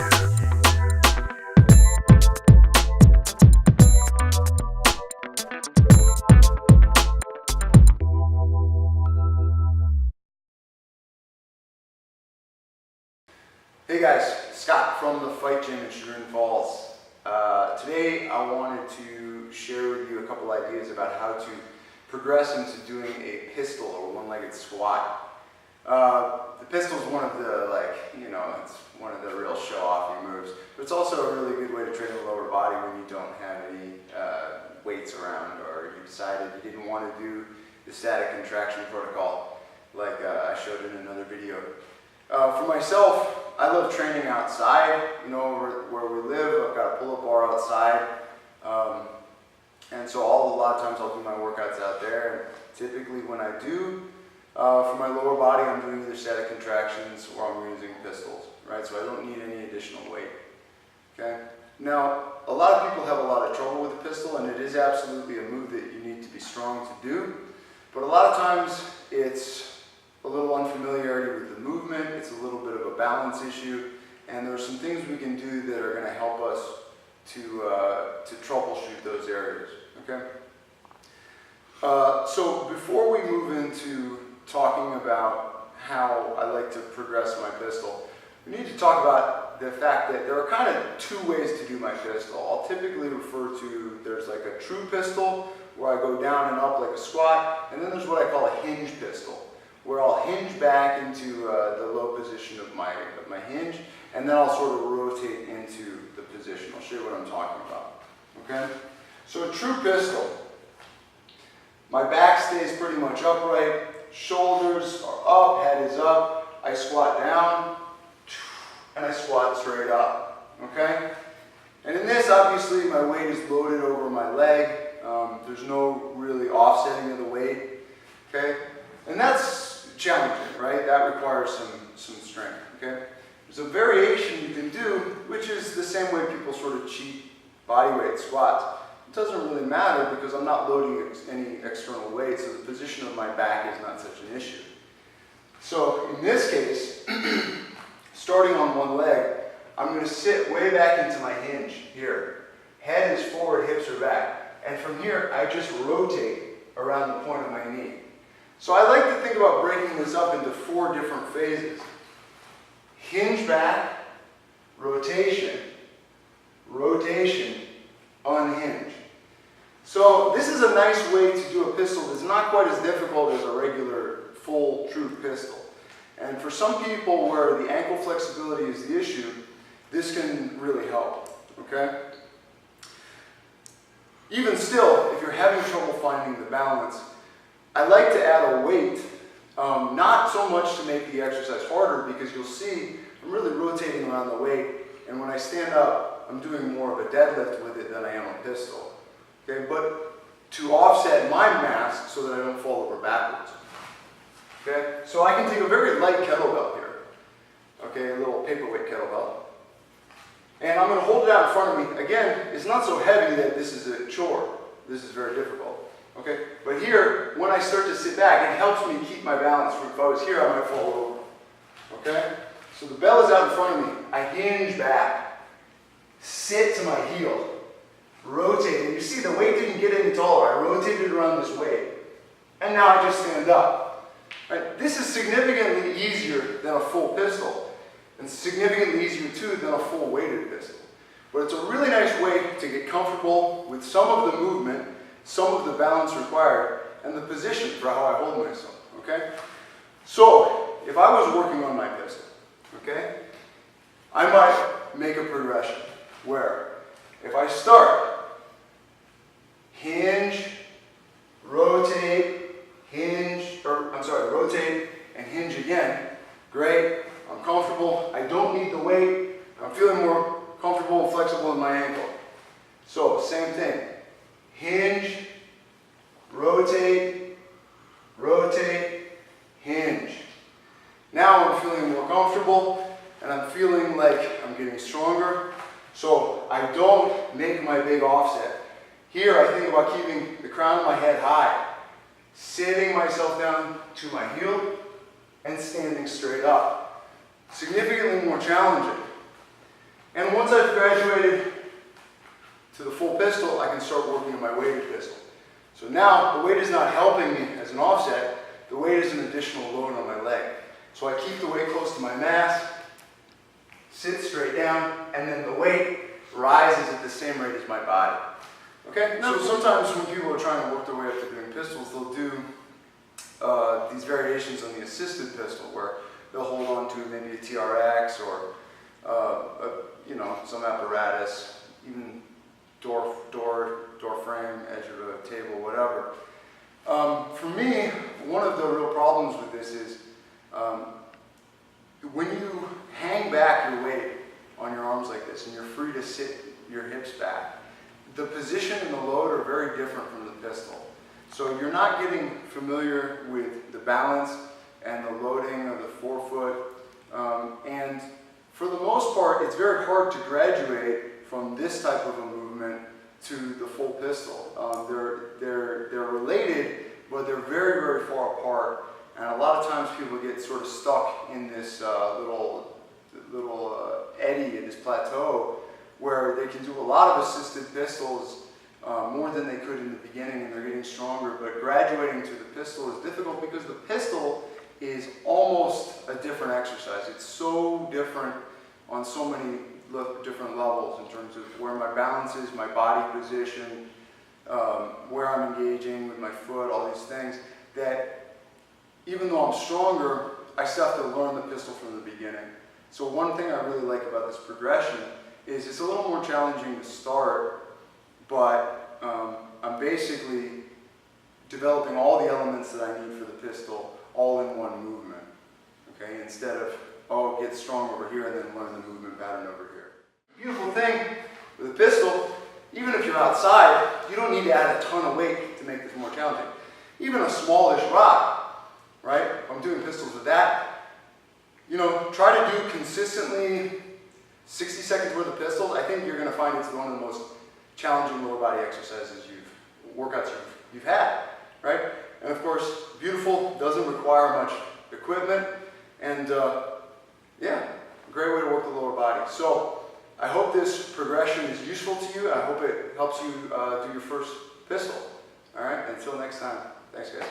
Hey guys, Scott from the Fight Gym in Chagrin Falls. Today I wanted to share with you a couple ideas about how to progress into doing a pistol or one-legged squat. The pistol is one of the, it's one of the real show-offy moves, but it's also a really good way to train the lower body when you don't have any weights around, or you decided you didn't want to do the static contraction protocol like I showed in another video. For myself, I love training outside. You know, where we live, I've got a pull-up bar outside, and so a lot of times I'll do my workouts out there. And typically when I do, for my lower body, I'm doing either static contractions or I'm using pistols, right? So I don't need any additional weight, okay? Now, a lot of people have a lot of trouble with the pistol, and it is absolutely a move that you need to be strong to do, but a lot of times it's a little unfamiliarity with the movement, it's a little bit of a balance issue, and there are some things we can do that are going to help us to troubleshoot those areas, okay? So before we move into talking about how I like to progress my pistol, we need to talk about the fact that there are kind of two ways to do my pistol. I'll typically refer to, there's like a true pistol, where I go down and up like a squat, and then there's what I call a hinge pistol, where I'll hinge back into the low position of my hinge, and then I'll sort of rotate into the position. I'll show you what I'm talking about, okay? So a true pistol, my back stays pretty much upright, shoulders are up, head is up, I squat down, and I squat straight up, okay? And in this, obviously, my weight is loaded over my leg. There's no really offsetting of the weight, okay? And that's challenging, right? That requires some strength, okay? There's a variation you can do, which is the same way people sort of cheat body weight squats. It doesn't really matter because I'm not loading any external weight, so the position of my back is not such an issue. So in this case, starting on one leg, I'm going to sit way back into my hinge here. Head is forward, hips are back. And from here, I just rotate around the point of my knee. So I like to think about breaking this up into 4 different phases. Hinge back, rotation, rotation, unhinge. So this is a nice way to do a pistol that's not quite as difficult as a regular full true pistol. And for some people where the ankle flexibility is the issue, this can really help, okay? Even still, if you're having trouble finding the balance, I like to add a weight, not so much to make the exercise harder, because you'll see I'm really rotating around the weight, and when I stand up, I'm doing more of a deadlift with it than I am a pistol, okay? But to offset my mass so that I don't fall over backwards, okay? So I can take a very light kettlebell here, okay, a little paperweight kettlebell, and I'm going to hold it out in front of me. Again, it's not so heavy that this is a chore. This is very difficult. Okay? But here, when I start to sit back, it helps me keep my balance. If I was here, I might fall over. Okay? So the bell is out in front of me. I hinge back. Sit to my heel. Rotate. And you see, the weight didn't get any taller. I rotated around this weight. And now I just stand up. Right? This is significantly easier than a full pistol. And significantly easier too than a full weighted pistol. But it's a really nice way to get comfortable with some of the movement, some of the balance required, and the position for how I hold myself, okay? So, if I was working on my pistol, okay, I might make a progression where if I start, hinge, rotate, rotate and hinge again, great. I'm comfortable, I don't need the weight, I'm feeling more comfortable and flexible in my ankle. So, same thing. Hinge, rotate, rotate, hinge. Now I'm feeling more comfortable and I'm feeling like I'm getting stronger. So I don't make my big offset. Here I think about keeping the crown of my head high, sitting myself down to my heel and standing straight up. Significantly more challenging. my weighted pistol. So now the weight is not helping me as an offset, the weight is an additional load on my leg. So I keep the weight close to my mass, sit straight down, and then the weight rises at the same rate as my body. Okay? So sometimes when people are trying to work their way up to doing pistols, they'll do these variations on the assisted pistol where they'll hold on to maybe a TRX or you know, some apparatus, even door frame, edge of a table, whatever. For me, one of the real problems with this is when you hang back your weight on your arms like this and you're free to sit your hips back, the position and the load are very different from the pistol. So you're not getting familiar with the balance and the loading of the forefoot. And for the most part, it's very hard to graduate from this type of a movement to the full pistol. They're related, but they're very, very far apart. And a lot of times people get sort of stuck in this little eddy, in this plateau, where they can do a lot of assisted pistols more than they could in the beginning, and they're getting stronger. But graduating to the pistol is difficult because the pistol is almost a different exercise. It's so different on so many different levels in terms of where my balance is, my body position, where I'm engaging with my foot, all these things, that even though I'm stronger, I still have to learn the pistol from the beginning. So one thing I really like about this progression is it's a little more challenging to start, but I'm basically developing all the elements that I need for the pistol all in one movement, okay? Instead of, oh, get strong over here and then learn the movement pattern over here. Beautiful thing with a pistol, even if you're outside, you don't need to add a ton of weight to make this more challenging. Even a smallish rock, right? If I'm doing pistols with that, you know, try to do consistently 60 seconds worth of pistols. I think you're going to find it's one of the most challenging lower body exercises workouts you've had, right? And of course, beautiful, doesn't require much equipment, and yeah, a great way to work the lower body. So I hope this progression is useful to you. I hope it helps you do your first pistol. All right, until next time. Thanks, guys.